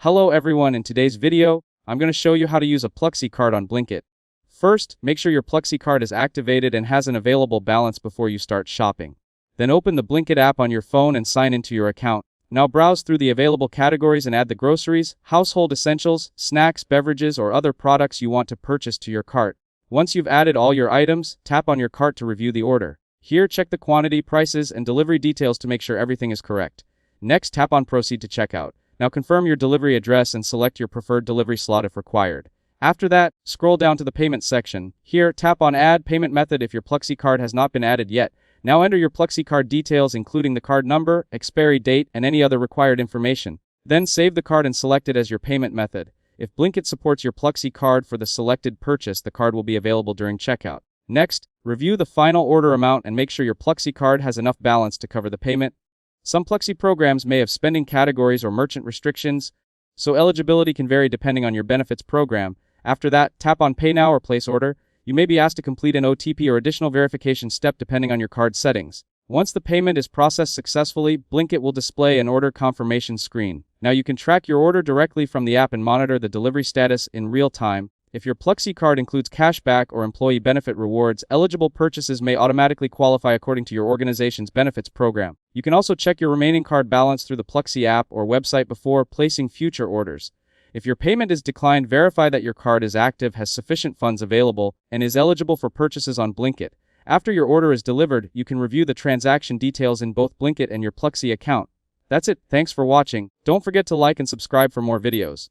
Hello everyone, in today's video, I'm going to show you how to use a Pluxee card on Blinkit. First, make sure your Pluxee card is activated and has an available balance before you start shopping. Then open the Blinkit app on your phone and sign into your account. Now browse through the available categories and add the groceries, household essentials, snacks, beverages, or other products you want to purchase to your cart. Once you've added all your items, tap on your cart to review the order. Here, check the quantity, prices, and delivery details to make sure everything is correct. Next, tap on Proceed to checkout. Now confirm your delivery address and select your preferred delivery slot if required. After that, scroll down to the payment section. Here, tap on Add Payment Method if your Pluxee card has not been added yet. Now enter your Pluxee card details including the card number, expiry date, and any other required information. Then save the card and select it as your payment method. If Blinkit supports your Pluxee card for the selected purchase, the card will be available during checkout. Next, review the final order amount and make sure your Pluxee card has enough balance to cover the payment. Some Pluxee programs may have spending categories or merchant restrictions, so eligibility can vary depending on your benefits program. After that, tap on Pay Now or Place Order. You may be asked to complete an OTP or additional verification step depending on your card settings. Once the payment is processed successfully, Blinkit will display an order confirmation screen. Now you can track your order directly from the app and monitor the delivery status in real time. If your Pluxee card includes cashback or employee benefit rewards, eligible purchases may automatically qualify according to your organization's benefits program. You can also check your remaining card balance through the Pluxee app or website before placing future orders. If your payment is declined, verify that your card is active, has sufficient funds available, and is eligible for purchases on Blinkit. After your order is delivered, you can review the transaction details in both Blinkit and your Pluxee account. That's it. Thanks for watching. Don't forget to like and subscribe for more videos.